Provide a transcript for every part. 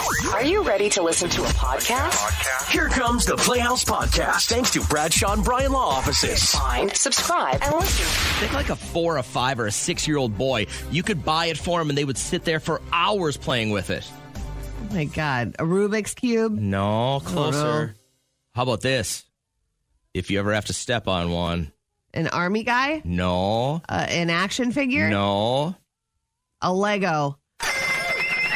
Are you ready to listen to a podcast? Here comes the Playhouse Podcast, thanks to Bradshaw and Bryan Law Offices. Find, subscribe, and listen. Think like a 4, a 5, or a 6-year-old boy. You could buy it for them, and they would sit there for hours playing with it. Oh, my God. A Rubik's Cube? No, closer. Oh, no. How about this? If you ever have to step on one. An army guy? No. An action figure? No. A Lego.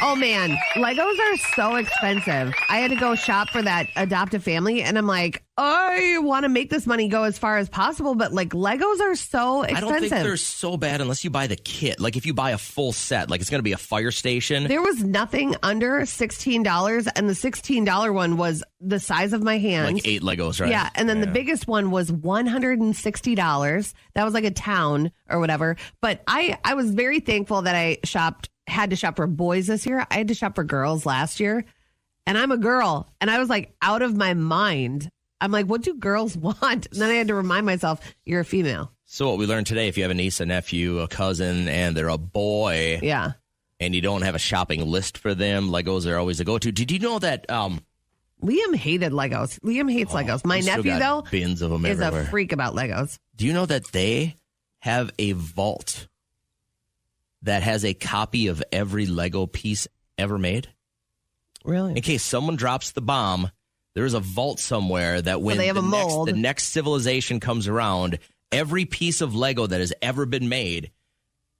Oh, man. Legos are so expensive. I had to go shop for that adoptive family, and I'm like, I want to make this money go as far as possible, but, like, Legos are so expensive. I don't think they're so bad unless you buy the kit. Like, if you buy a full set, like it's going to be a fire station. There was nothing under $16, and the $16 one was the size of my hand. Like 8 Legos, right? Yeah, and then the biggest one was $160. That was like a town or whatever. But I was very thankful that I had to shop for boys this year. I had to shop for girls last year. And I'm a girl. And I was like out of my mind. I'm like, what do girls want? And then I had to remind myself, you're a female. So what we learned today, if you have a niece, a nephew, a cousin, and they're a boy, yeah, and you don't have a shopping list for them, Legos are always a go-to. Did you know that Liam hated Legos. Liam hates Legos. My nephew, though, bins of them is everywhere. a freak about Legos. Do you know that they have a vault that has a copy of every Lego piece ever made? Really? In case someone drops the bomb, there's a vault somewhere that when they have the next civilization comes around, every piece of Lego that has ever been made,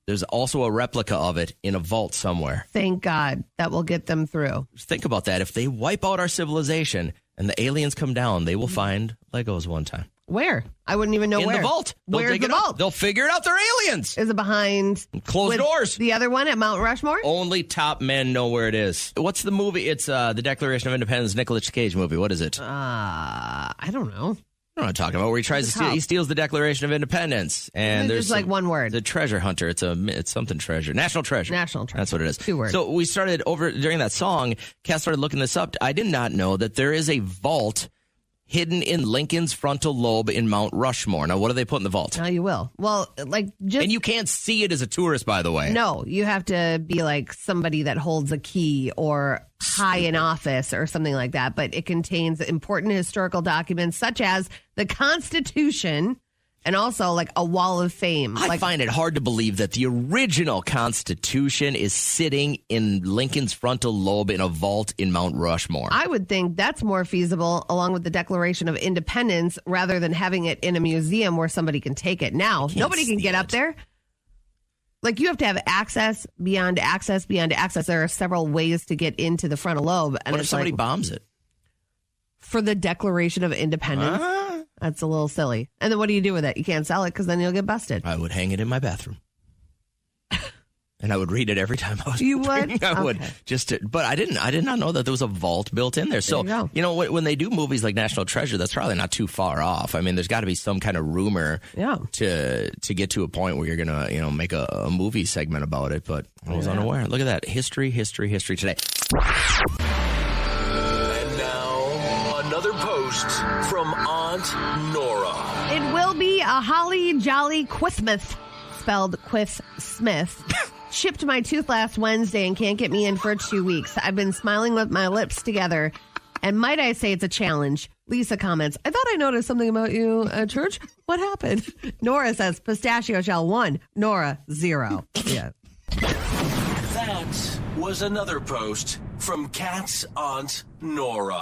there's also a replica of it in a vault somewhere. Thank God. That will get them through. Just think about that. If they wipe out our civilization and the aliens come down, they will find Legos one time. Where? I wouldn't even know where. In the vault. Where's the vault? They'll figure it out. They're aliens. Is it behind closed doors? The other one at Mount Rushmore? Only top men know where it is. What's the movie? It's the Declaration of Independence, Nicolas Cage movie. What is it? I don't know. I don't know what I'm talking about. Where he tries to steal. He steals the Declaration of Independence, and there's like one word. The treasure hunter. It's something treasure. National treasure. National treasure. That's what it is. 2 words. So we started over during that song. Cass started looking this up. I did not know that there is a vault hidden in Lincoln's frontal lobe in Mount Rushmore. Now, what do they put in the vault? Now you will. Well, like just... And you can't see it as a tourist, by the way. No, you have to be like somebody that holds a key or high in office or something like that. But it contains important historical documents such as the Constitution and also like a wall of fame. I find it hard to believe that the original Constitution is sitting in Lincoln's frontal lobe in a vault in Mount Rushmore. I would think that's more feasible along with the Declaration of Independence rather than having it in a museum where somebody can take it. Now, nobody can get up there. Like you have to have access beyond access beyond access. There are several ways to get into the frontal lobe. And what if somebody bombs it? For the Declaration of Independence. That's a little silly. And then what do you do with it? You can't sell it because then you'll get busted. I would hang it in my bathroom. And I would read it every time I was. You would? I would. But I did not know that there was a vault built in there. So, you know, when they do movies like National Treasure, that's probably not too far off. I mean, there's got to be some kind of rumor to get to a point where you're going to, you know, make a movie segment about it. But I was unaware. Look at that. History today. And now, another post from Aunt Nora. It will be a holly jolly Quithmith, spelled Quith Smith. Chipped my tooth last Wednesday and can't get me in for 2 weeks. I've been smiling with my lips together. And might I say it's a challenge. Lisa comments, I thought I noticed something about you at church. What happened? Nora says, pistachio shell 1, Nora 0. Yeah. That was another post from Cat's Aunt Nora.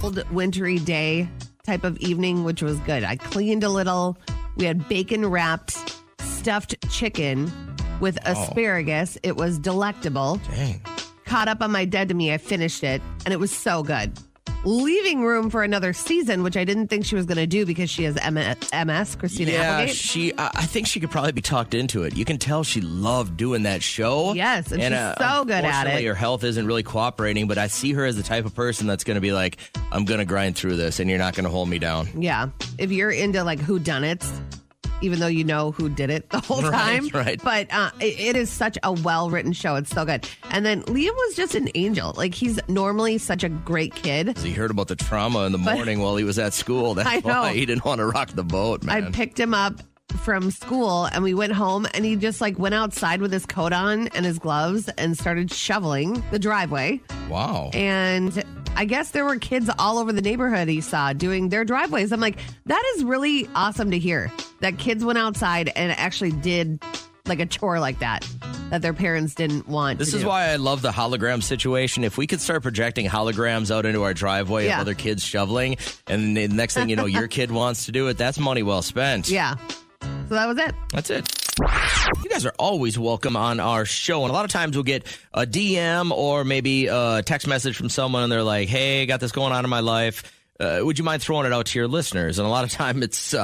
Cold, wintry day type of evening, which was good. I cleaned a little. We had bacon-wrapped stuffed chicken with asparagus. It was delectable. Dang. Caught up on my Dead to Me. I finished it, and it was so good. Leaving room for another season, which I didn't think she was going to do because she has MS, Christina Applegate. I think she could probably be talked into it. You can tell she loved doing that show. Yes, and she's so good at it. Unfortunately, her health isn't really cooperating, but I see her as the type of person that's going to be like, I'm going to grind through this, and you're not going to hold me down. Yeah. If you're into, like, whodunits, even though you know who did it the whole time. Right. But it is such a well-written show. It's so good. And then Liam was just an angel. Like, he's normally such a great kid. So he heard about the trauma in the morning while he was at school. That's why he didn't want to rock the boat, man. I picked him up from school and we went home and he just like went outside with his coat on and his gloves and started shoveling the driveway. Wow. And I guess there were kids all over the neighborhood he saw doing their driveways. I'm like, that is really awesome to hear that kids went outside and actually did like a chore like that their parents didn't want. This is why I love the hologram situation. If we could start projecting holograms out into our driveway of other kids shoveling, and the next thing you know, your kid wants to do it, that's money well spent. Yeah. So that was it. That's it. You guys are always welcome on our show. And a lot of times we'll get a DM or maybe a text message from someone and they're like, hey, got this going on in my life. Would you mind throwing it out to your listeners? And a lot of time it's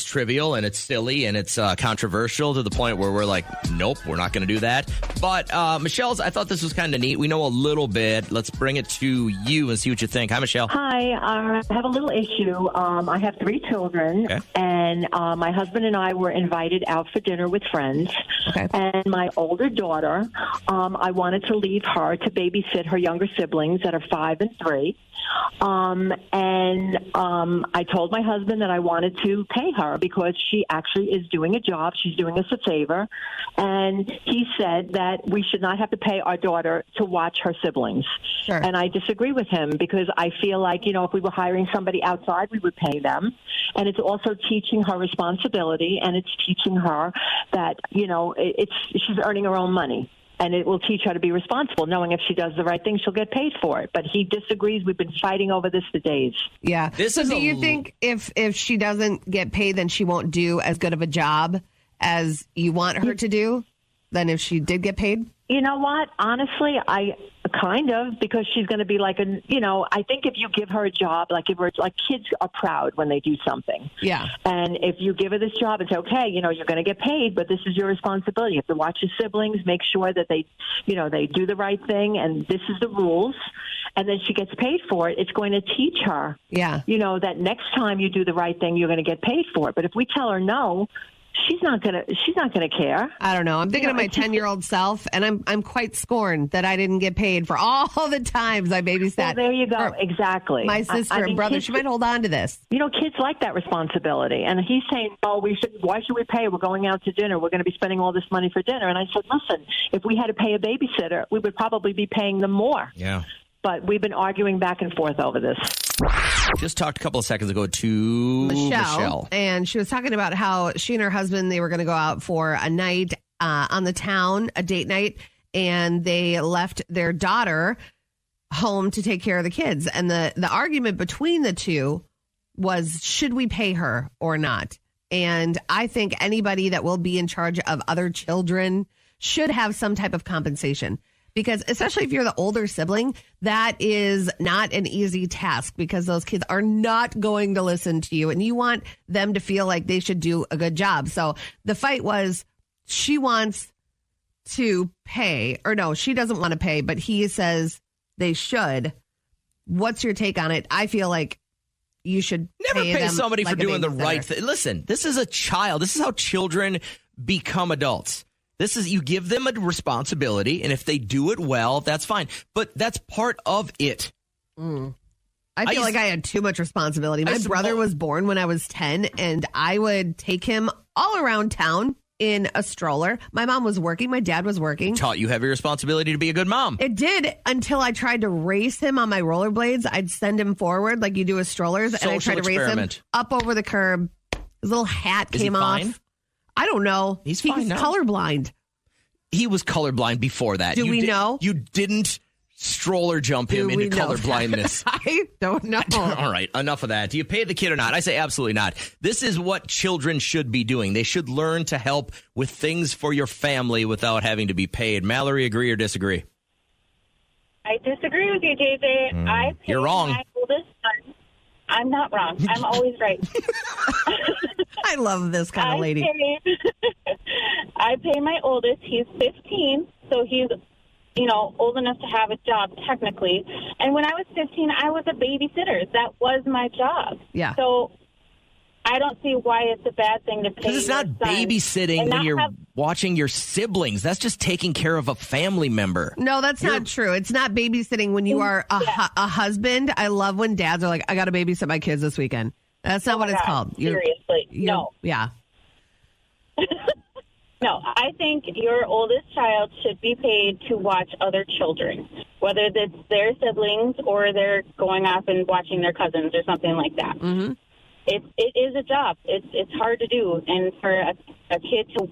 trivial and it's silly and it's controversial to the point where we're like, nope, we're not going to do that. But Michelle's, I thought this was kind of neat. We know a little bit. Let's bring it to you and see what you think. Hi, Michelle. Hi. I have a little issue. I have 3 children, and my husband and I were invited out for dinner with friends. Okay. And my older daughter, I wanted to leave her to babysit her younger siblings that are 5 and 3. I told my husband that I wanted to pay her because she actually is doing a job. She's doing us a favor. And he said that we should not have to pay our daughter to watch her siblings. Sure. And I disagree with him because I feel like, if we were hiring somebody outside, we would pay them. And it's also teaching her responsibility, and it's teaching her that, she's earning her own money. And it will teach her to be responsible, knowing if she does the right thing, she'll get paid for it. But he disagrees. We've been fighting over this for days. Yeah. So do you think if she doesn't get paid, then she won't do as good of a job as you want her to do than if she did get paid? You know what? Honestly, I kind of, because she's going to be like, I think if you give her a job, like kids are proud when they do something. Yeah. And if you give her this job, it's okay, you're going to get paid, but this is your responsibility. You have to watch your siblings, make sure that they do the right thing, and this is the rules. And then she gets paid for it. It's going to teach her, that next time you do the right thing, you're going to get paid for it. But if we tell her no, she's not gonna care. I don't know. I'm thinking of my 10-year-old self, and I'm quite scorned that I didn't get paid for all the times I babysat. Well, there you go. Exactly. My sister and brother. She might hold on to this. Kids like that responsibility. And he's saying, why should we pay? We're going out to dinner. We're going to be spending all this money for dinner. And I said, listen, if we had to pay a babysitter, we would probably be paying them more. Yeah. But we've been arguing back and forth over this. Just talked a couple of seconds ago to Michelle. And she was talking about how she and her husband, they were going to go out for a night on the town, a date night, and they left their daughter home to take care of the kids. And the argument between the two was, should we pay her or not? And I think anybody that will be in charge of other children should have some type of compensation. Because especially if you're the older sibling, that is not an easy task because those kids are not going to listen to you and you want them to feel like they should do a good job. So the fight was she wants to pay, or no, she doesn't want to pay, but he says they should. What's your take on it? I feel like you should never pay somebody like for doing the right thing. Listen, this is a child. This is how children become adults. This is, you give them a responsibility, and if they do it well, that's fine. But that's part of it. I feel like I had too much responsibility. My brother was born when I was 10, and I would take him all around town in a stroller. My mom was working. My dad was working. It taught you heavy responsibility to be a good mom. It did, until I tried to race him on my rollerblades. I'd send him forward like you do with strollers, and I tried to race him up over the curb. His little hat came off. Fine? I don't know. He's fine now. Colorblind. He was colorblind before that. Do we know? You didn't stroller jump him into colorblindness. I don't know. All right, enough of that. Do you pay the kid or not? I say absolutely not. This is what children should be doing. They should learn to help with things for your family without having to be paid. Mallory, agree or disagree? I disagree with you, JJ. You're wrong. My oldest son. I'm not wrong. I'm always right. I love this kind of lady. I pay my oldest. He's 15, so he's, old enough to have a job technically. And when I was 15, I was a babysitter. That was my job. Yeah. So I don't see why it's a bad thing to pay. Because it's not babysitting when you're watching your siblings. That's just taking care of a family member. No, that's not true. It's not babysitting when you are a husband. I love when dads are like, I got to babysit my kids this weekend. That's not what it's called. Seriously. No. Yeah. No, I think your oldest child should be paid to watch other children, whether it's their siblings or they're going off and watching their cousins or something like that. Mm-hmm. It is a job. It's hard to do, and for a kid to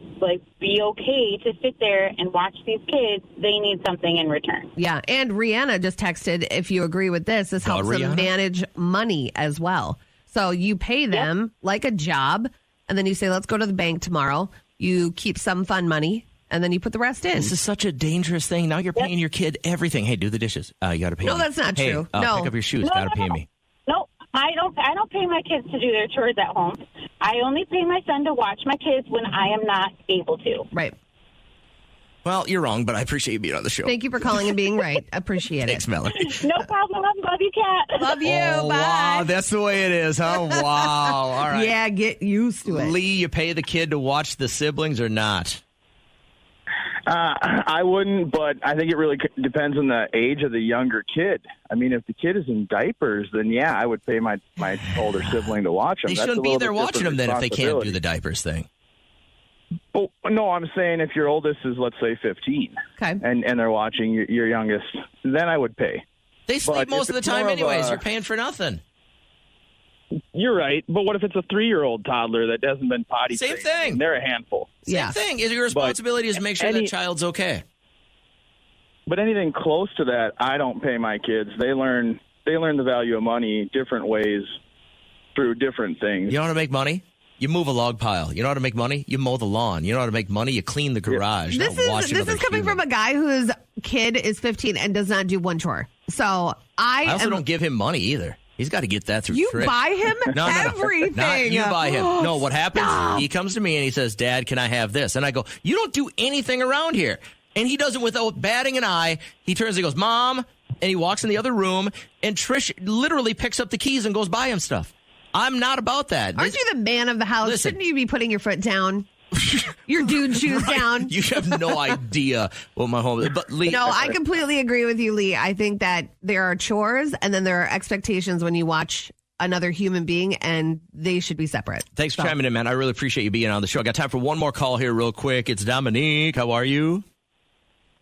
be okay to sit there and watch these kids, they need something in return. Yeah, and Rihanna just texted, if you agree with this helps them manage money as well. So you pay them like a job, and then you say, let's go to the bank tomorrow. You keep some fun money, and then you put the rest in. This is such a dangerous thing. Now you're paying your kid everything. Hey, do the dishes. You got to pay me. No, that's not true. No. Pick up your shoes. Got to pay me. No, I don't pay my kids to do their chores at home. I only pay my son to watch my kids when I am not able to. Right. Well, you're wrong, but I appreciate you being on the show. Thank you for calling and being right. Appreciate Thanks, it. Melanie. No problem. Love you, Kat. Love you. Oh, Bye. wow, that's the way it is, huh? Wow. All right. Yeah, get used to it. Lee, you pay the kid to watch the siblings or not? I wouldn't, but I think it really depends on the age of the younger kid. I mean, if the kid is in diapers, then yeah, I would pay my older sibling to watch them. They shouldn't be there watching them then if they can't do the diapers thing. Oh, no, I'm saying if your oldest is, let's say, 15, okay, and they're watching your youngest, then I would pay. They sleep most of the time anyways. You're paying for nothing. You're right, but what if it's a 3-year-old toddler that hasn't been potty trained? Same thing. They're a handful. Same thing. Your responsibility is to make sure that child's okay. But anything close to that, I don't pay my kids. They learn the value of money different ways through different things. You know how to make money? You move a log pile. You know how to make money? You mow the lawn. You know how to make money? You clean the garage. This is coming from a guy whose kid is 15 and does not do one chore. So I also don't give him money either. He's got to get that through tricks. You buy him No, everything. not you buy him. No, what happens, he comes to me and he says, Dad, can I have this? And I go, you don't do anything around here. And he does it without batting an eye. He turns and goes, Mom, and he walks in the other room, and Trish literally picks up the keys and goes buy him stuff. I'm not about that. Aren't you the man of the house? Listen. Shouldn't you be putting your foot down? Your dude shoes down. You have no idea what my home is. But Lee, no, I completely agree with you, Lee. I think that there are chores and then there are expectations when you watch another human being, and they should be separate. Thanks for chiming in, man. I really appreciate you being on the show. I got time for one more call here real quick. It's Dominique. How are you?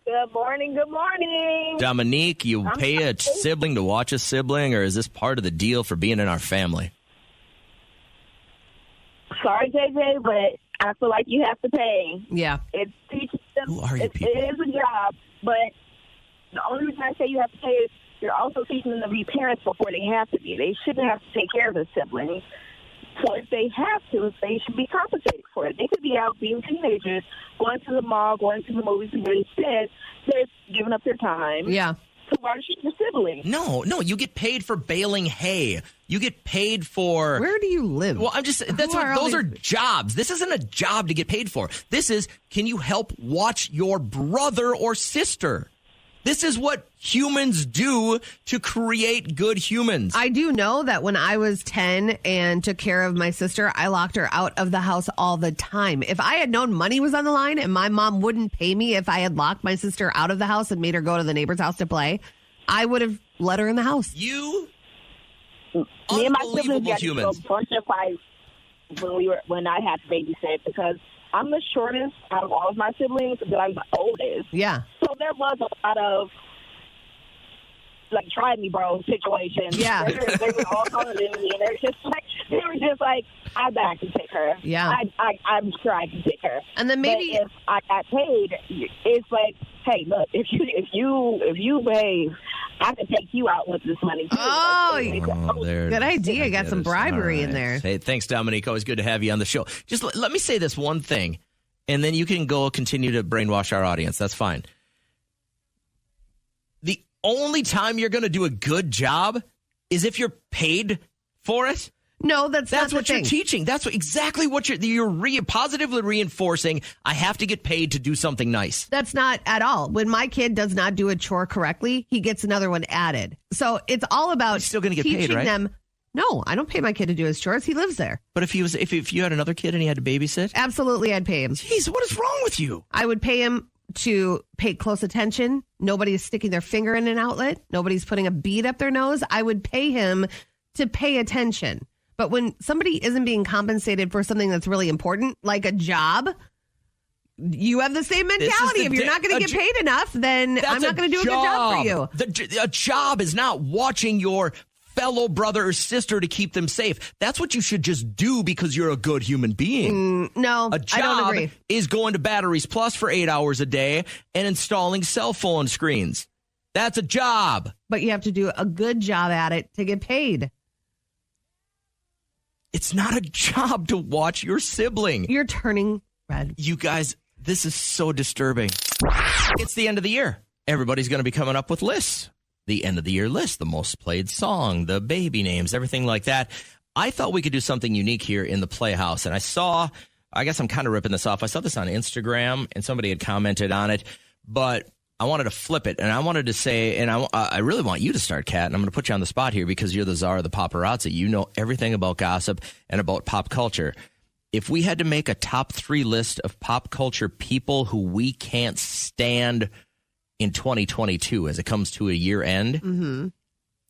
Good morning. Good morning. Dominique, you pay a sibling to watch a sibling, or is this part of the deal for being in our family? Sorry, JJ, but I feel like you have to pay. Yeah. It teaches them. Who are you it people? is a job, but the only reason I say you have to pay is you're also teaching them to be parents before they have to be. They shouldn't have to take care of their siblings. So if they have to, they should be compensated for it. They could be out being teenagers, going to the mall, going to the movies, and instead they're giving up their time. Yeah. To watch your siblings. No, you get paid for baling hay. You get paid for... Where do you live? Well, I'm just... Those are jobs. This isn't a job to get paid for. This is, can you help watch your brother or sister? This is what humans do to create good humans. I do know that when I was 10 and took care of my sister, I locked her out of the house all the time. If I had known money was on the line and my mom wouldn't pay me if I had locked my sister out of the house and made her go to the neighbor's house to play, I would have let her in the house. You Me and my siblings unbelievable got humans. into a bunch of fights when I had to babysit because I'm the shortest out of all of my siblings, but I'm the oldest. Yeah. So there was a lot of try me, bro situations. Yeah. They were all calling me, and they were just like, I bet I can take her. Yeah. I'm sure I can take her. And then maybe but if I got paid, it's like, hey, look, if you behave, I can take you out with this money too. Good idea. Got some bribery in there. Hey, thanks, Dominique. Always good to have you on the show. Just let me say this one thing, and then you can go continue to brainwash our audience. That's fine. The only time you're going to do a good job is if you're paid for it. No, that's not what the you're thing. teaching. That's exactly what you're positively reinforcing. I have to get paid to do something nice. That's not at all. When my kid does not do a chore correctly, he gets another one added. So it's all about He's still going to get teaching paid, right? them. No, I don't pay my kid to do his chores. He lives there. But if you had another kid and he had to babysit, Absolutely, I'd pay him. Jeez, what is wrong with you? I would pay him to pay close attention. Nobody's sticking their finger in an outlet. Nobody's putting a bead up their nose. I would pay him to pay attention. But when somebody isn't being compensated for something that's really important, like a job, you have the same mentality. If you're not going to get paid enough, then I'm not going to do a good job for you. A job is not watching your fellow brother or sister to keep them safe. That's what you should just do because you're a good human being. No, a job I don't agree. Is going to Batteries Plus for 8 hours a day and installing cell phone screens. That's a job. But you have to do a good job at it to get paid. It's not a job to watch your sibling. You're turning red. You guys, this is so disturbing. It's the end of the year. Everybody's going to be coming up with lists. The end of the year list, the most played song, the baby names, everything like that. I thought we could do something unique here in the Playhouse. And I guess I'm kind of ripping this off. I saw this on Instagram and somebody had commented on it, but I wanted to flip it. And I wanted to say, and I really want you to start, Kat, and I'm going to put you on the spot here because you're the czar of the paparazzi. You know everything about gossip and about pop culture. If we had to make a top 3 list of pop culture people who we can't stand in 2022 as it comes to a year end,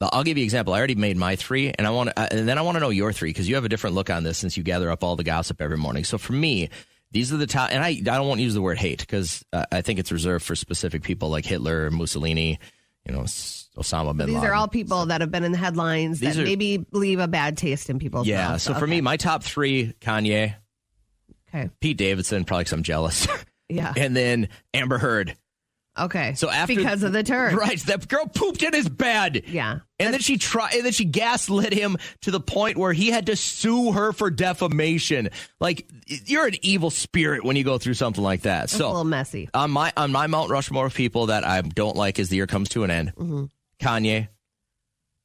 I'll give you an example. I already made my 3, and then I want to know your 3 because you have a different look on this since you gather up all the gossip every morning. So for me, these are the top, and I don't want to use the word hate because I think it's reserved for specific people like Hitler, Mussolini, Osama bin Laden. These are all people that have been in the headlines that maybe leave a bad taste in people's mouths. Yeah, so for me, my top 3, Kanye, Pete Davidson, probably because I'm jealous. Yeah. And then Amber Heard. Okay. So because of the turd. Right. That girl pooped in his bed. Yeah. And then she gaslit him to the point where he had to sue her for defamation. Like, you're an evil spirit when you go through something like that. That's a little messy. On my Mount Rushmore of people that I don't like as the year comes to an end, Kanye,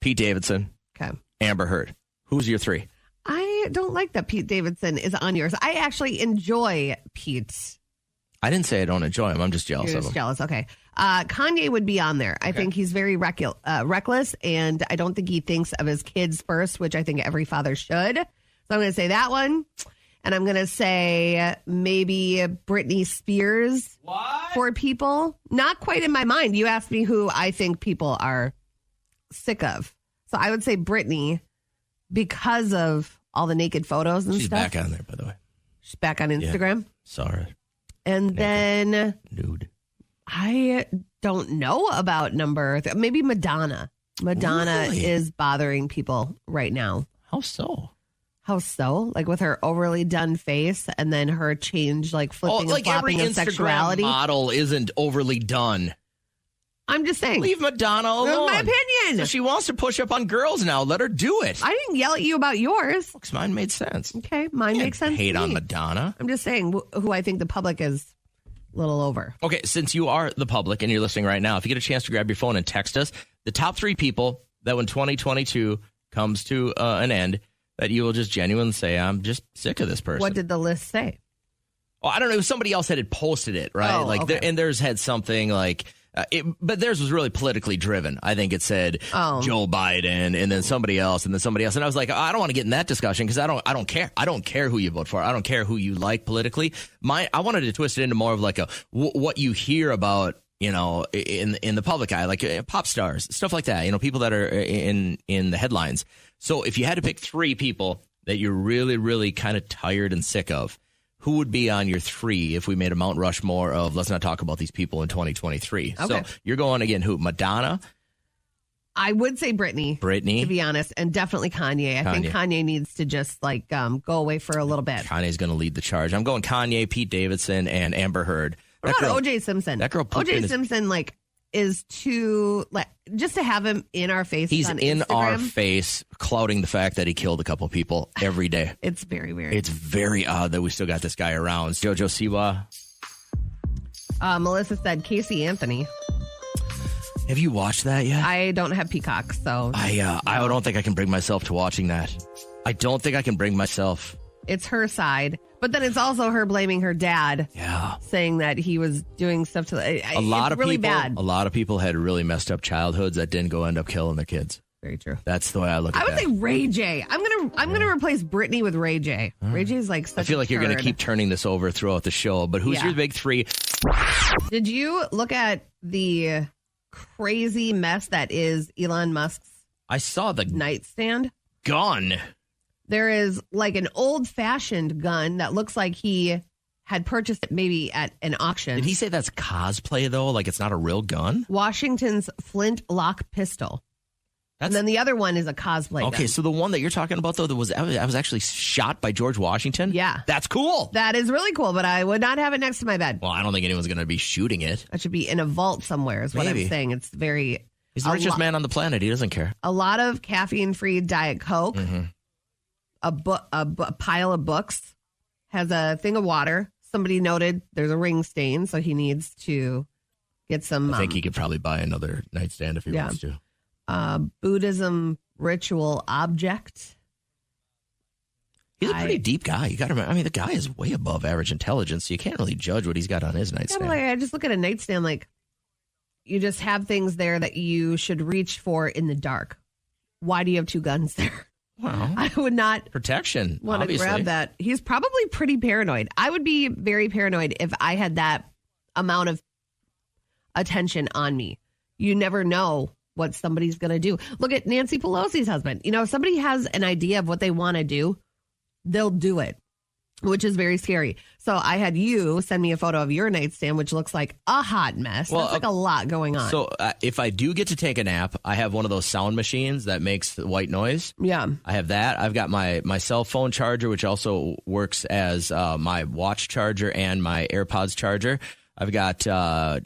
Pete Davidson, Amber Heard. Who's your 3? I don't like that Pete Davidson is on yours. I actually enjoy Pete. I didn't say I don't enjoy him. I'm just jealous You're of just him. Jealous. Okay. Kanye would be on there. I think he's very reckless, and I don't think he thinks of his kids first, which I think every father should. So I'm going to say that one. And I'm going to say maybe Britney Spears for people. Not quite in my mind. You asked me who I think people are sick of. So I would say Britney because of all the naked photos and She's stuff. She's back on there, by the way. She's back on Instagram. Yeah. Sorry. And then nude. I don't know about maybe Madonna. Madonna really? is bothering people right now. How so? How so? Like with her overly done face and then her change, like flipping and flopping of sexuality. Every Instagram model isn't overly done. I'm just saying. Leave Madonna alone. That's my opinion. So she wants to push up on girls now. Let her do it. I didn't yell at you about yours. Because mine made sense. Okay, mine makes sense. Hate on Madonna. I'm just saying who I think the public is a little over. Okay, since you are the public and you're listening right now, if you get a chance to grab your phone and text us, the top 3 people that when 2022 comes to an end, that you will just genuinely say, I'm just sick of this person. What did the list say? Oh, I don't know. Somebody else had posted it, right? And theirs had something like... but theirs was really politically driven. I think it said Joe Biden and then somebody else and then somebody else. And I was like, I don't want to get in that discussion because I don't care. I don't care who you vote for. I don't care who you like politically. I wanted to twist it into more of like what you hear about, in the public eye, like pop stars, stuff like that, people that are in the headlines. So if you had to pick 3 people that you're really, really kind of tired and sick of, who would be on your 3 if we made a Mount Rushmore of let's not talk about these people in 2023? Okay. So you're going again, who? Madonna? I would say Britney, to be honest, and definitely Kanye. I think Kanye needs to just go away for a little bit. Kanye's going to lead the charge. I'm going Kanye, Pete Davidson, and Amber Heard. What about O.J. Simpson? That girl O.J. Simpson, is too just to have him in our face. He's on in Instagram, our face, clouding the fact that he killed a couple people every day. It's very weird. It's very odd that we still got this guy around. Jojo Siwa. Melissa said Casey Anthony. Have you watched that yet? I don't have Peacock, so I don't think I can bring myself to watching that. I don't think I can bring myself. It's her side, but then it's also her blaming her dad. Yeah, saying that he was doing stuff to a lot of really people. Bad. A lot of people had really messed up childhoods that didn't end up killing their kids. Very true. That's the way I look at it. I would say Ray J. I'm gonna replace Britney with Ray J. Ray J's like such. I feel like you're gonna keep turning this over throughout the show. But who's your big 3? Did you look at the crazy mess that is Elon Musk's I saw the nightstand gun. There is like an old-fashioned gun that looks like he had purchased it maybe at an auction. Did he say that's cosplay, though? Like it's not a real gun? Washington's flintlock pistol. And then the other one is a cosplay gun. Okay, so the one that you're talking about, though, that was actually shot by George Washington? Yeah. That's cool. That is really cool, but I would not have it next to my bed. Well, I don't think anyone's going to be shooting it. That should be in a vault somewhere is what I'm saying. It's very... He's the richest man on the planet. He doesn't care. A lot of caffeine-free Diet Coke. Mm-hmm. A pile of books. Has a thing of water. Somebody noted there's a ring stain, so he needs to get some... I think he could probably buy another nightstand if he wants to. Buddhism ritual object. He's a pretty deep guy. You got to remember. I mean, the guy is way above average intelligence, so you can't really judge what he's got on his nightstand. I just look at a nightstand like you just have things there that you should reach for in the dark. Why do you have two guns there? Well, I would not protection. Want to grab that. He's probably pretty paranoid. I would be very paranoid if I had that amount of attention on me. You never know what somebody's going to do. Look at Nancy Pelosi's husband. You know, if somebody has an idea of what they want to do, they'll do it, which is very scary. So I had you send me a photo of your nightstand, which looks like a hot mess. Well, that's like a lot going on. So if I do get to take a nap, I have one of those sound machines that makes white noise. Yeah. I have that. I've got my cell phone charger, which also works as my watch charger and my AirPods charger. I've got I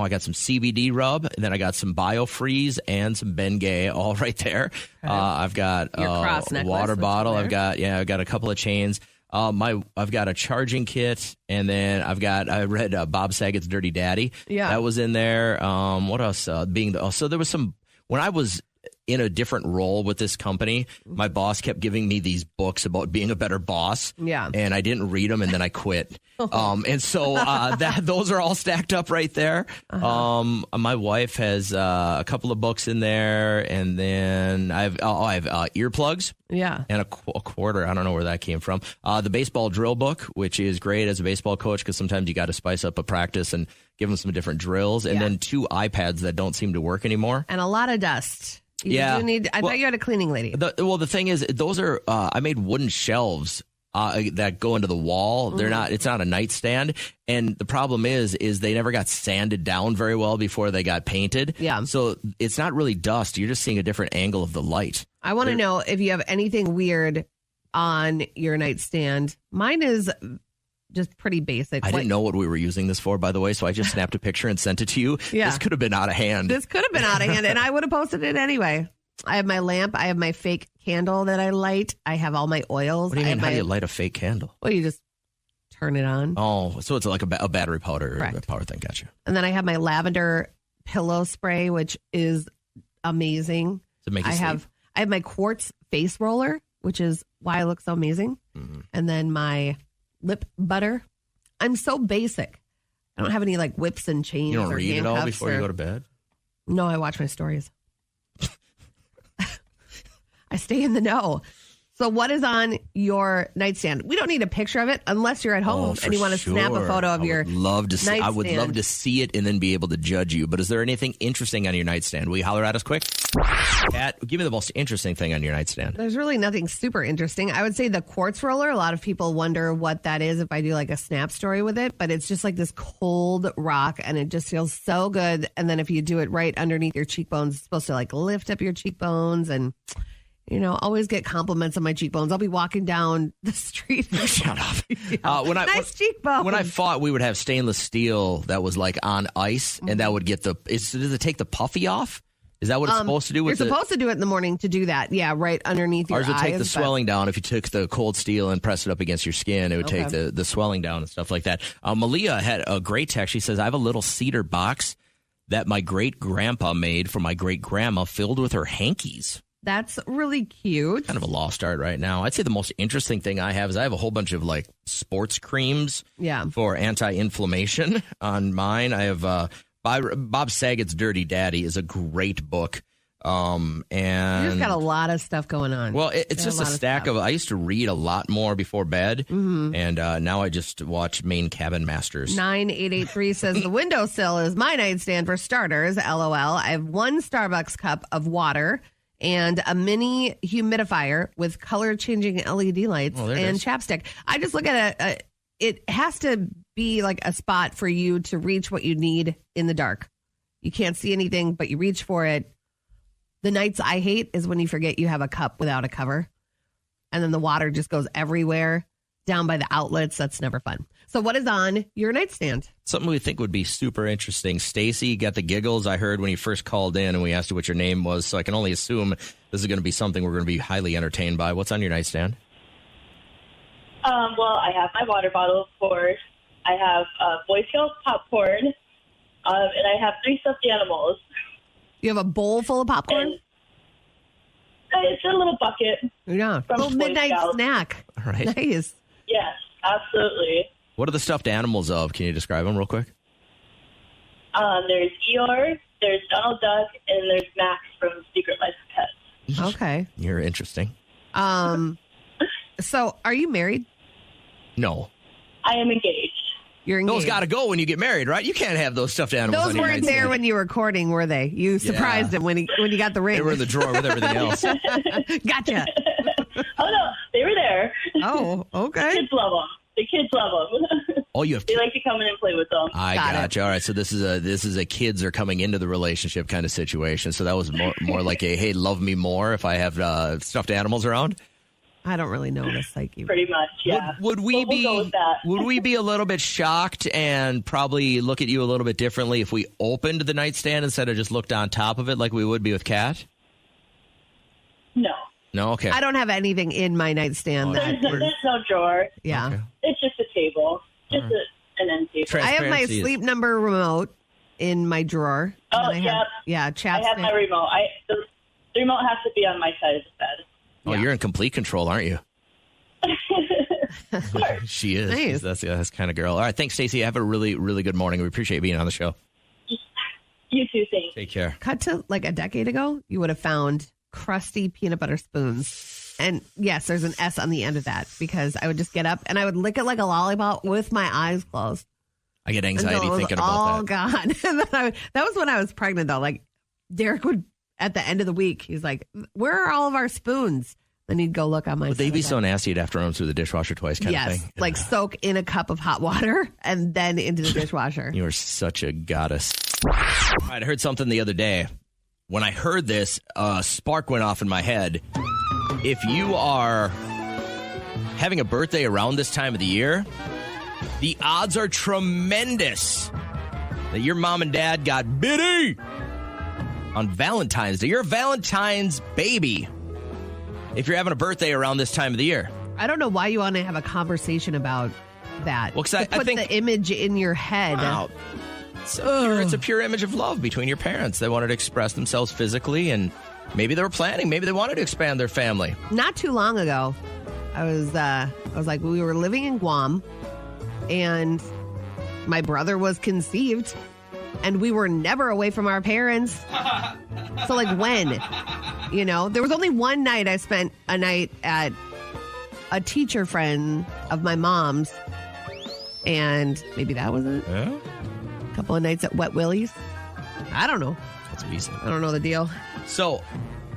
got some CBD rub, and then I got some BioFreeze and some Bengay all right there. Okay. I've got a water bottle. I've got a couple of chains. I've got a charging kit, and then I read Bob Saget's Dirty Daddy. Yeah, that was in there. What else? So there was some when I was in a different role with this company, my boss kept giving me these books about being a better boss. Yeah. And I didn't read them, and then I quit. And so those are all stacked up right there. Uh-huh. My wife has a couple of books in there, and then I have earplugs. Yeah. And a quarter. I don't know where that came from. The baseball drill book, which is great as a baseball coach because sometimes you got to spice up a practice and give them some different drills. And then 2 iPads that don't seem to work anymore. And a lot of dust. I thought you had a cleaning lady. The thing is, those are I made wooden shelves that go into the wall. Mm-hmm. It's not a nightstand. And the problem is they never got sanded down very well before they got painted. Yeah. So it's not really dust. You're just seeing a different angle of the light. I want to know if you have anything weird on your nightstand. Mine is just pretty basic. I didn't know what we were using this for, by the way, so I just snapped a picture and sent it to you. Yeah. This could have been out of hand. And I would have posted it anyway. I have my lamp. I have my fake candle that I light. I have all my oils. What do you mean? How do you light a fake candle? Well, you just turn it on. Oh, so it's like a battery powder. Correct. Power thing. Gotcha. And then I have my lavender pillow spray, which is amazing. Does it make you sleep? I have my quartz face roller, which is why I look so amazing. Mm-hmm. And then my lip butter. I'm so basic. I don't have any like whips and chains. You don't or read it all before you go to bed? No, I watch my stories. I stay in the know. So what is on your nightstand? We don't need a picture of it unless you're at home and you want to snap a photo of your nightstand. I would love to see it and then be able to judge you. But is there anything interesting on your nightstand? Will you holler at us quick? Kat, give me the most interesting thing on your nightstand. There's really nothing super interesting. I would say the quartz roller. A lot of people wonder what that is if I do like a snap story with it. But it's just like this cold rock and it just feels so good. And then if you do it right underneath your cheekbones, it's supposed to like lift up your cheekbones and... You know, always get compliments on my cheekbones. I'll be walking down the street. Shut up. Nice cheekbones. When I thought we would have stainless steel that was like on ice, and that would get does it take the puffy off? Is that what it's supposed to do? You're supposed to do it in the morning to do that. Yeah, right underneath your eyes. Ours would take the swelling down. If you took the cold steel and pressed it up against your skin, it would take the swelling down and stuff like that. Malia had a great text. She says, I have a little cedar box that my great-grandpa made for my great-grandma filled with her hankies. That's really cute. Kind of a lost art right now. I'd say the most interesting thing I have is I have a whole bunch of like sports creams for anti-inflammation on mine. I have Bob Saget's Dirty Daddy is a great book. And you just got a lot of stuff going on. Well, it's just a stack of I used to read a lot more before bed, and now I just watch Maine Cabin Masters. 9883 says the windowsill is my nightstand for starters. LOL. I have one Starbucks cup of water and a mini humidifier with color-changing LED lights Oh, there it and is. chapstick. I just look at it has to be like a spot for you to reach what you need in the dark. You can't see anything, but you reach for it. The nights I hate is when you forget you have a cup without a cover, and then the water just goes everywhere down by the outlets. That's never fun. So what is on your nightstand? Something we think would be super interesting. Stacy got the giggles I heard when you first called in and we asked you what your name was, so I can only assume this is going to be something we're going to be highly entertained by. What's on your nightstand? Well, I have my water bottle, of course. I have Boy Scout popcorn, and I have 3 stuffed animals. You have a bowl full of popcorn? And it's a little bucket. Yeah. From Little Boy midnight Scouts. snack. All right. Nice. Yes, absolutely. What are the stuffed animals of? Can you describe them real quick? There's Eeyore, there's Donald Duck, and there's Max from Secret Life of Pets. Okay. You're interesting. So are you married? No. I am engaged. You're engaged. Those got to go when you get married, right? You can't have those stuffed animals Those on your weren't nightstand. there when you were courting, were they? You surprised him when you got the ring. They were in the drawer with everything else. Gotcha. Oh, no, they were there. Oh, okay. The kids love them. The kids love them. Oh, you have They like to come in and play with them. I Got it. gotcha. All right, so this is a kids are coming into the relationship kind of situation. So that was more like a hey, love me more if I have stuffed animals around. I don't really know the psyche. Pretty much, yeah. Would we We'll go with that. would we be a little bit shocked and probably look at you a little bit differently if we opened the nightstand instead of just looked on top of it like we would be with Kat? No. No, okay. I don't have anything in my nightstand. There's no drawer. Yeah. Okay. It's just a table. Just an end table. I have my Transparency is- sleep number remote in my drawer. Oh, And I have chapstick. I have my remote. The remote has to be on my side of the bed. Oh, you're in complete control, aren't you? Of course. She is. Nice. That's the kind of girl. All right, thanks, Stacey. Have a really, really good morning. We appreciate being on the show. You too, thanks. Take care. Cut to like a decade ago, you would have found crusty peanut butter spoons. And yes, there's an S on the end of that because I would just get up and I would lick it like a lollipop with my eyes closed. I get anxiety Until it was thinking about all that. gone. And then that was when I was pregnant, though. Like, Derek would, at the end of the week, he's like, where are all of our spoons? Then he'd go look on my Would they be side. so nasty you'd have to run them through the dishwasher twice kind of Yes, thing? like soak in a cup of hot water and then into the dishwasher. You are such a goddess. All right, I heard something the other day. When I heard this, a spark went off in my head. If you are having a birthday around this time of the year, the odds are tremendous that your mom and dad got bitty on Valentine's Day. You're a Valentine's baby if you're having a birthday around this time of the year. I don't know why you want to have a conversation about that. Well, 'cause To I put think- the image in your head. Wow. It's a pure image of love between your parents. They wanted to express themselves physically, and maybe they were planning. Maybe they wanted to expand their family. Not too long ago, I was like, we were living in Guam, and my brother was conceived, and we were never away from our parents. So, like, when? You know, there was only one night I spent a night at a teacher friend of my mom's, and maybe that was it. Yeah, A couple of nights at Wet Willie's. I don't know. that's decent. I don't know the deal. So,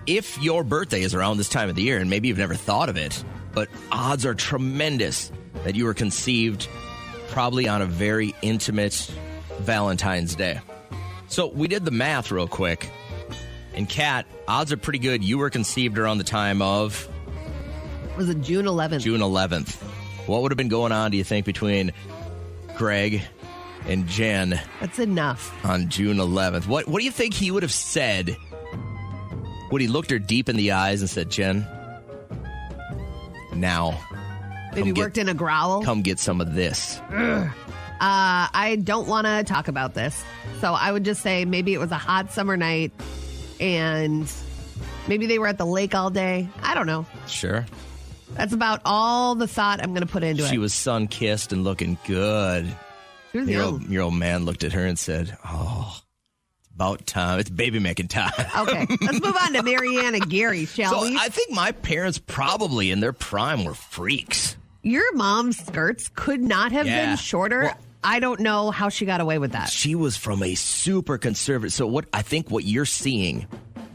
if your birthday is around this time of the year, and maybe you've never thought of it, but odds are tremendous that you were conceived probably on a very intimate Valentine's Day. So, we did the math real quick. And Kat, odds are pretty good you were conceived around the time of Was it June 11th? June 11th. What would have been going on, do you think, between Greg and Jen That's enough. on June 11th? What do you think he would have said? Would he looked her deep in the eyes and said, Jen, now, Maybe get- worked in a growl. come get some of this? I don't want to talk about this. So I would just say maybe it was a hot summer night and maybe they were at the lake all day. I don't know. Sure. That's about all the thought I'm going to put into it. She was sun-kissed and looking good. She was Your young. old man looked at her and said, oh, it's about time. It's baby-making time. Okay, let's move on to Marianne and Gary, shall So we? I think my parents probably in their prime were freaks. Your mom's skirts could not have Yeah. been shorter. Well- I don't know how she got away with that. She was from a super conservative. So what you're seeing,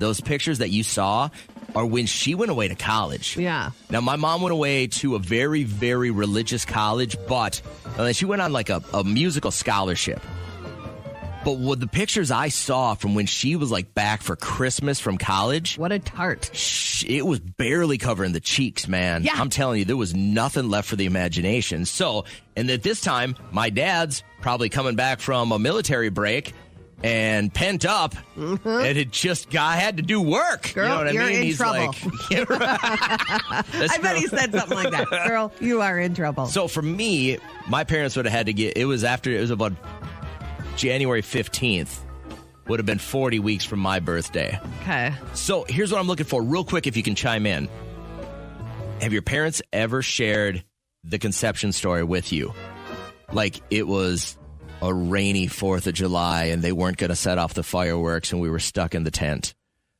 those pictures that you saw are when she went away to college. Yeah. Now, my mom went away to a very, very religious college, but she went on like a musical scholarship. But with the pictures I saw from when she was like back for Christmas from college. What a tart. It was barely covering the cheeks, man. Yeah. I'm telling you, there was nothing left for the imagination. So, and at this time, my dad's probably coming back from a military break and pent up, and it just had to do work. Girl, you know what I you're mean? in He's trouble. like, yeah, right. I bet he said something like that. Girl, you are in trouble. So for me, my parents would have had to it was about January 15th, would have been 40 weeks from my birthday. Okay. So here's what I'm looking for real quick, if you can chime in. Have your parents ever shared the conception story with you? Like it was a rainy 4th of July and they weren't going to set off the fireworks and we were stuck in the tent.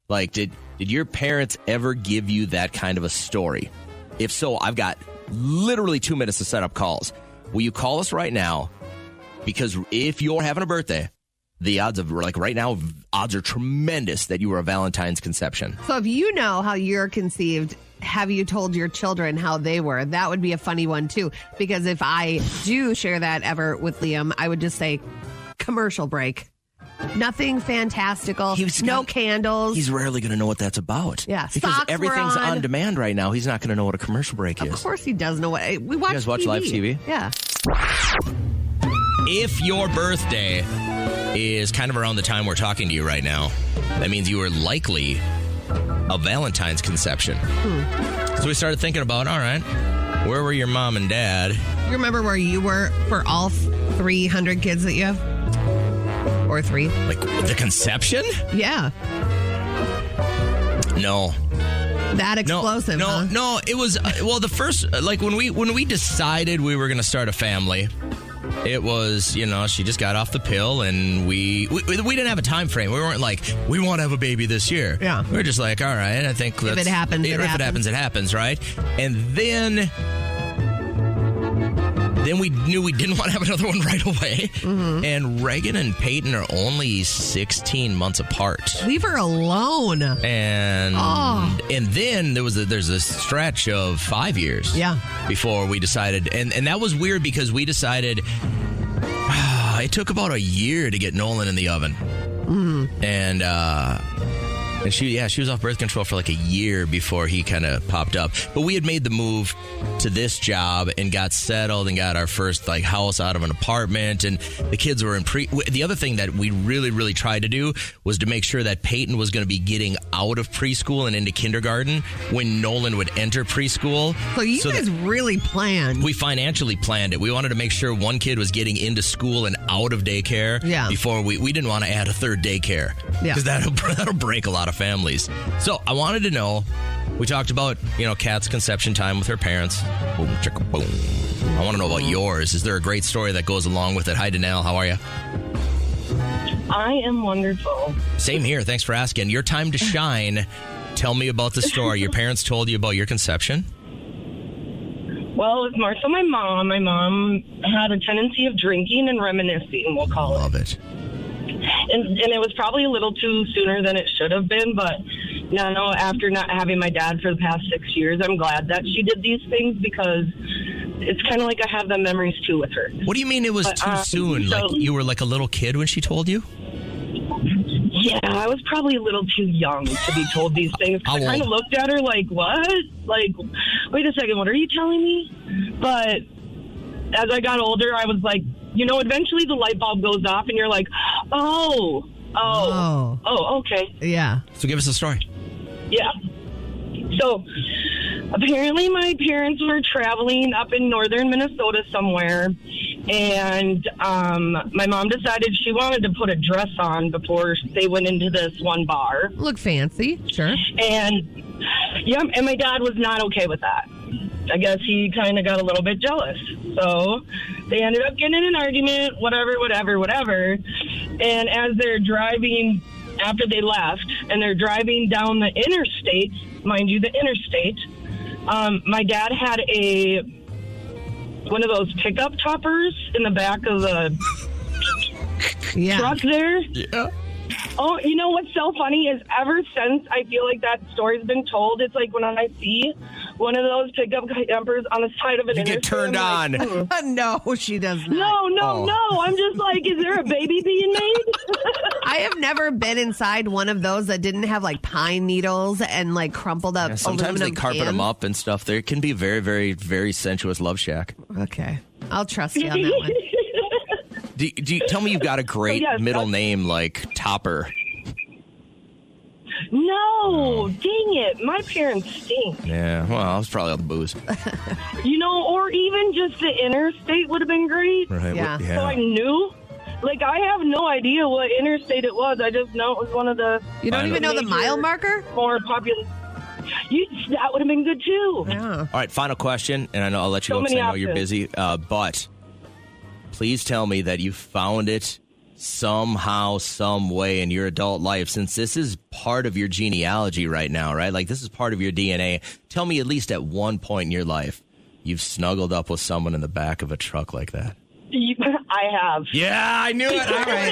Like, did your parents ever give you that kind of a story? If so, I've got literally 2 minutes to set up calls. Will you call us right now? Because if you're having a birthday, the odds of, like right now, odds are tremendous that you were a Valentine's conception. So if you know how you're conceived, have you told your children how they were? That would be a funny one, too. Because if I do share that ever with Liam, I would just say, commercial break. Nothing fantastical. No candles. He's rarely going to know what that's about. Yeah. Because socks everything's were on demand right now. He's not going to know what a commercial break is. Of course he does know what. We watch You guys watch TV. live TV? Yeah. If your birthday is kind of around the time we're talking to you right now, that means you are likely a Valentine's conception. So we started thinking about, all right, where were your mom and dad? You remember where you were for all 300 kids that you have? Or 3? Like the conception? Yeah. No. That explosive, huh? No, it was, the first, like when we decided we were going to start a family, it was, she just got off the pill and we didn't have a time frame. We weren't like, we want to have a baby this year. Yeah. We were just like, all right, I think if it happens, it happens, it happens, right? And then we knew we didn't want to have another one right away. Mm-hmm. And Reagan and Peyton are only 16 months apart. Leave her alone. And then there's a stretch of 5 years. Yeah. Before we decided, and that was weird because we decided it took about a year to get Nolan in the oven. Mm-hmm. And she was off birth control for like a year before he kind of popped up. But we had made the move to this job and got settled and got our first like house out of an apartment. And the kids were in the other thing that we really, really tried to do was to make sure that Peyton was going to be getting out of preschool and into kindergarten when Nolan would enter preschool. So you guys really planned. We financially planned it. We wanted to make sure one kid was getting into school and out of daycare before we didn't want to add a third daycare. Because that'll break a lot of families. So I wanted to know, we talked about, Kat's conception time with her parents. Boom, chicka, boom. I want to know about yours. Is there a great story that goes along with it? Hi, Danelle. How are you? I am wonderful. Same here. Thanks for asking. Your time to shine. Tell me about the story. Your parents told you about your conception? Well, it's more so my mom. My mom had a tendency of drinking and reminiscing, we'll call it. Love it. And it was probably a little too sooner than it should have been, but after not having my dad for the past 6 years, I'm glad that she did these things because it's kind of like I have the memories too with her. What do you mean it was too soon? Like you were like a little kid when she told you? Yeah, I was probably a little too young to be told these things. I kind of looked at her like, what? Like, wait a second, what are you telling me? But as I got older, I was like, eventually the light bulb goes off and you're like, oh, okay. Yeah. So give us a story. Yeah. So apparently my parents were traveling up in northern Minnesota somewhere, and my mom decided she wanted to put a dress on before they went into this one bar. Look fancy, sure. And my dad was not okay with that. I guess he kind of got a little bit jealous. So they ended up getting in an argument, whatever. And as they're driving, after they left, and they're driving down the interstate, mind you, the interstate, my dad had one of those pickup toppers in the back of the truck there. Yeah. Oh, you know what's so funny is ever since I feel like that story's been told, it's like when I see one of those pickup campers on the side of an You get turned on. Like, no, she does not. No. I'm just like, is there a baby being made? I have never been inside one of those that didn't have like pine needles and like crumpled up. Sometimes they carpet them up and stuff. There can be very, very, very sensuous love shack. Okay. I'll trust you on that one. Do you tell me you've got a great middle name like Topper? No, dang it. My parents stink. Yeah, well, it's probably all the booze. Or even just the interstate would have been great. Right. Yeah. So I knew. Like, I have no idea what interstate it was. I just know it was one of the... You don't even know the mile marker? More popular. That would have been good, too. Yeah. All right, final question, and I know I'll let you go because I know you're busy, but please tell me that you found it somehow, some way in your adult life, since this is part of your genealogy right now, right? Like, this is part of your DNA. Tell me at least at one point in your life you've snuggled up with someone in the back of a truck like that. I have. Yeah, I knew it. All right.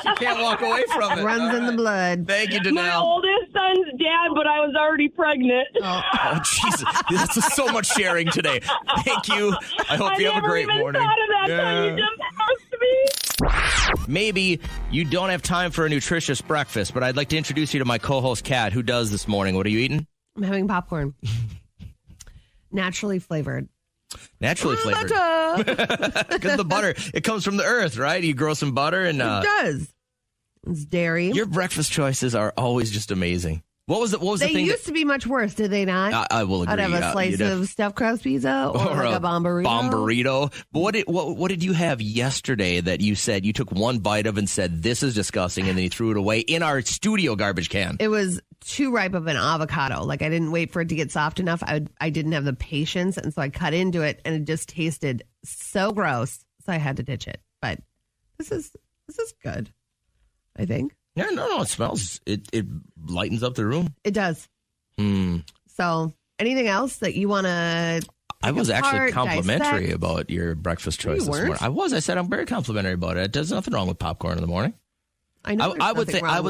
You can't walk away from it. Runs in the blood. Thank you, Danelle. My oldest son's dad, but I was already pregnant. Oh, Jesus. That's so much sharing today. Thank you. I hope you have a great morning. I never even thought of that until you just asked me. Maybe you don't have time for a nutritious breakfast, but I'd like to introduce you to my co-host, Kat, who does this morning. What are you eating? I'm having popcorn. Naturally flavored. Naturally flavored. Because the butter, it comes from the earth, right? You grow some butter and... it does. It's dairy. Your breakfast choices are always just amazing. What was the thing? They used to be much worse, did they not? I will agree. I'd have a slice of stuffed crust pizza or like a bomb burrito. But what did you have yesterday that you said you took one bite of and said, this is disgusting, and then you threw it away in our studio garbage can? It was too ripe of an avocado. Like, I didn't wait for it to get soft enough. I didn't have the patience, and so I cut into it, and it just tasted so gross. So I had to ditch it. But this is good, I think. Yeah, no, it smells. It lightens up the room. It does. So, anything else that you want to? I was actually complimentary about your breakfast choice this morning. I said I'm very complimentary about it. There's nothing wrong with popcorn in the morning. I know. I would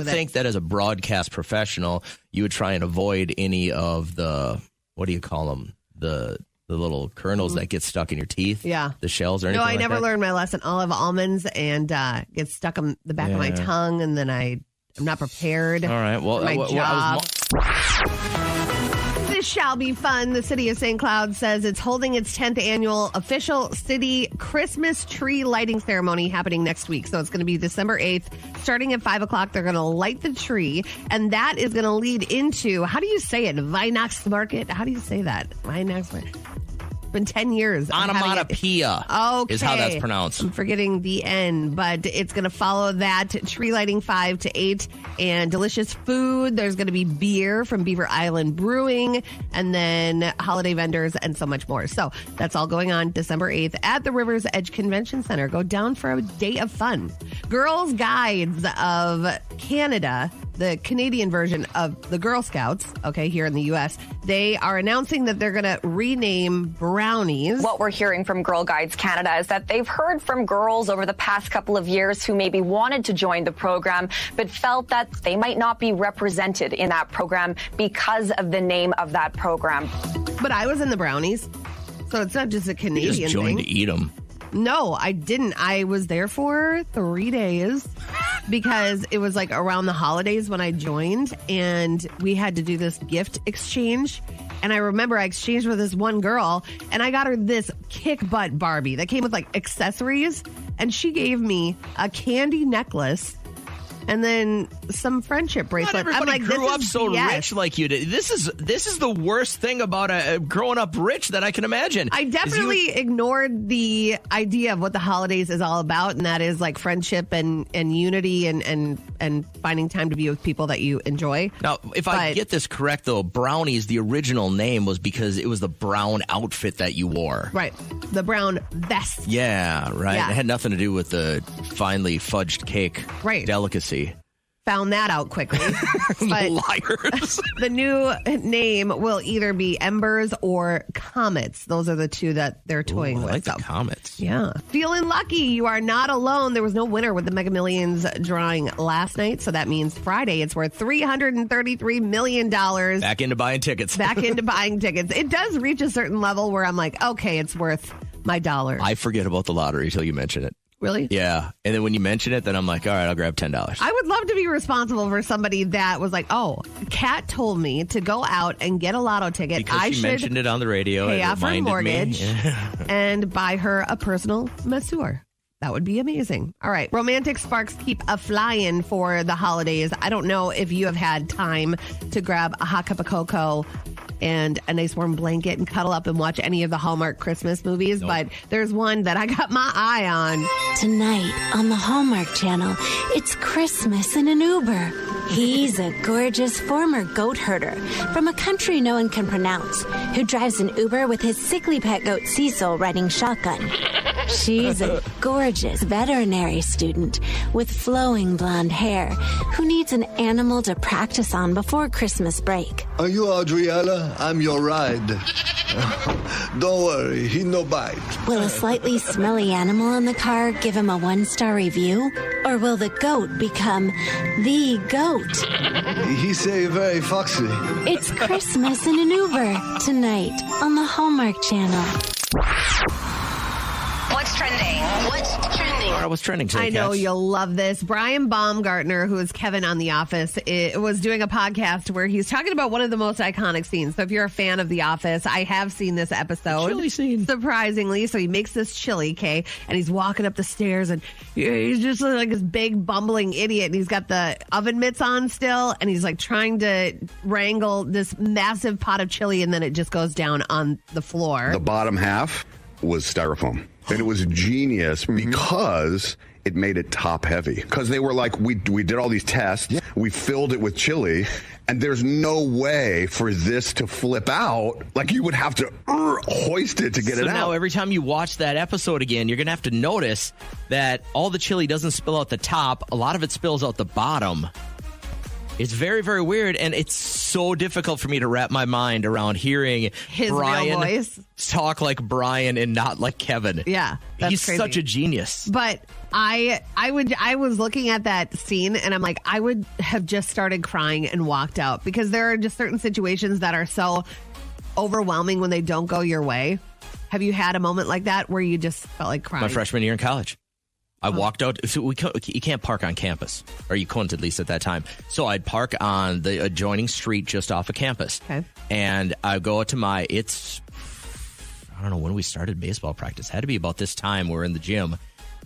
think that as a broadcast professional, you would try and avoid any of the, what do you call them? The little kernels that get stuck in your teeth. Yeah. The shells or anything like that. No, I never learned my lesson. I'll have almonds and get stuck on the back of my tongue, and then I'm not prepared. All right. Well, my job. This shall be fun. The city of St. Cloud says it's holding its 10th annual official city Christmas tree lighting ceremony happening next week. So it's going to be December 8th. Starting at 5 o'clock, they're going to light the tree. And that is going to lead into, how do you say it? Vinox Market? How do you say that? Vinox Market. It's been 10 years. Onomatopoeia is how that's pronounced. I'm forgetting the N, but it's going to follow that. Tree lighting 5 to 8 and delicious food. There's going to be beer from Beaver Island Brewing and then holiday vendors and so much more. So that's all going on December 8th at the River's Edge Convention Center. Go down for a day of fun. Girls Guides of Canada, the Canadian version of the Girl Scouts, okay, here in the U.S., they are announcing that they're going to rename brownies. What we're hearing from Girl Guides Canada is that they've heard from girls over the past couple of years who maybe wanted to join the program, but felt that they might not be represented in that program because of the name of that program. But I was in the brownies, so it's not just a Canadian thing. You just joined to eat them. No, I didn't. I was there for 3 days because it was like around the holidays when I joined, and we had to do this gift exchange. And I remember I exchanged with this one girl, and I got her this kick butt Barbie that came with like accessories, and she gave me a candy necklace and then some friendship bracelet. Not everybody grew up so BS. rich like you did. This is the worst thing about growing up rich that I can imagine. I definitely ignored the idea of what the holidays is all about, and that is like friendship and unity and finding time to be with people that you enjoy. Now, if I get this correct, though, brownies, the original name was because it was the brown outfit that you wore. Right. The brown vest. Yeah, right. Yeah. It had nothing to do with the finely fudged cake delicacy. found that out quickly. But liars. The new name will either be Embers or Comets. Those are the two that they're toying with. I like the Comets. Yeah. Feeling lucky. You are not alone. There was no winner with the Mega Millions drawing last night. So that means Friday it's worth $333 million. Back into buying tickets. It does reach a certain level where I'm like, okay, it's worth my dollar. I forget about the lottery until you mention it. Really? Yeah. And then when you mention it, then I'm like, all right, I'll grab $10. I would love to be responsible for somebody that was like, oh, Kat told me to go out and get a lotto ticket. Because she mentioned it on the radio. Pay off her mortgage and buy her a personal masseur. That would be amazing. All right. Romantic sparks keep a-flying for the holidays. I don't know if you have had time to grab a hot cup of cocoa and a nice warm blanket and cuddle up and watch any of the Hallmark Christmas movies, but there's one that I got my eye on. Tonight on the Hallmark Channel, it's Christmas in an Uber. He's a gorgeous former goat herder from a country no one can pronounce who drives an Uber with his sickly pet goat Cecil riding shotgun. She's a gorgeous veterinary student with flowing blonde hair who needs an animal to practice on before Christmas break. Are you Adriana? I'm your ride. Don't worry, he no bite. Will a slightly smelly animal in the car give him a 1-star review? Or will the goat become the goat? He say very foxy. It's Christmas in an Uber tonight on the Hallmark Channel. What's trending? What's trending today, I know Cats? you'll love this. Brian Baumgartner, who is Kevin on The Office, was doing a podcast where he's talking about one of the most iconic scenes. So if you're a fan of The Office, I have seen this episode. Chili scene. Surprisingly. So he makes this chili, okay? And he's walking up the stairs and he's just like this big bumbling idiot. And he's got the oven mitts on still. And he's like trying to wrangle this massive pot of chili. And then it just goes down on the floor. The bottom half was styrofoam. And it was genius because it made it top heavy. Because they were like, we did all these tests, we filled it with chili, and there's no way for this to flip out. Like you would have to hoist it to get it out. So now every time you watch that episode again, you're going to have to notice that all the chili doesn't spill out the top. A lot of it spills out the bottom. It's very, very weird, and it's so difficult for me to wrap my mind around hearing his Brian real voice talk like Brian and not like Kevin. Yeah, that's he's crazy. such a genius. But I was looking at that scene, and I'm like, I would have just started crying and walked out because there are just certain situations that are so overwhelming when they don't go your way. Have you had a moment like that where you just felt like crying? My freshman year in college. I walked out. So you can't park on campus, or you couldn't at least at that time. So I'd park on the adjoining street just off of campus. Okay. And I go to I don't know when we started baseball practice. It had to be about this time. We're in the gym.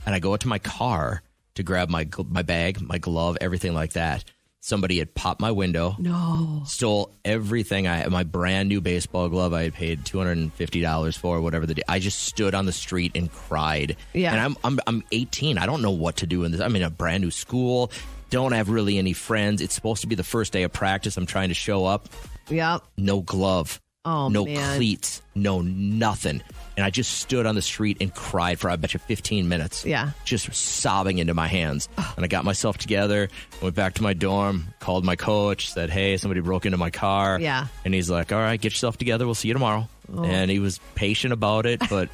And I go out to my car to grab my bag, my glove, everything like that. Somebody had popped my window. No. Stole everything my brand new baseball glove I had paid $250 for, whatever I just stood on the street and cried. Yeah. And I'm 18. I don't know what to do in this. I'm in a brand new school. Don't have really any friends. It's supposed to be the first day of practice. I'm trying to show up. Yep. No glove. Oh, no man. cleats. No nothing. And I just stood on the street and cried for, I bet you, 15 minutes. Yeah. Just sobbing into my hands. And I got myself together, went back to my dorm, called my coach, said, hey, somebody broke into my car. Yeah. And he's like, all right, get yourself together. We'll see you tomorrow. Oh. And he was patient about it, but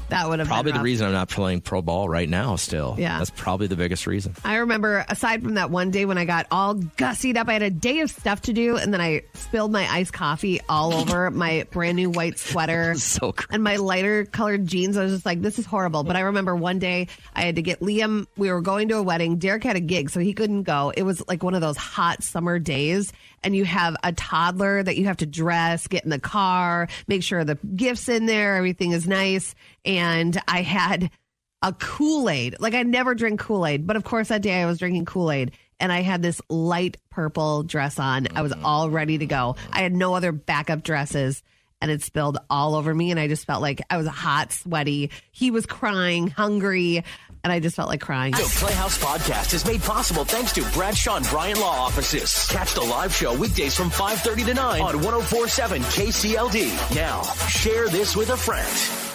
that would have probably been the rough. reason I'm not playing pro ball right now still. Yeah. That's probably the biggest reason. I remember, aside from that one day when I got all gussied up, I had a day of stuff to do, and then I spilled my iced coffee all over my brand new white sweater So crazy. and my lighter colored jeans. I was just like, this is horrible. But I remember one day I had to get Liam. We were going to a wedding. Derek had a gig, so he couldn't go. It was like one of those hot summer days, and you have a toddler that you have to dress, get in the car, make sure the gift's in there, everything is nice. And I had a Kool-Aid. Like, I never drink Kool-Aid, but of course that day I was drinking Kool-Aid, and I had this light purple dress on. I was all ready to go. I had no other backup dresses, and it spilled all over me, and I just felt like I was hot, sweaty. He was crying, hungry, and I just felt like crying. The Playhouse Podcast is made possible thanks to Bradshaw and Bryan Law Offices. Catch the live show weekdays from 5:30 to 9 on 104.7 KCLD. Now, share this with a friend.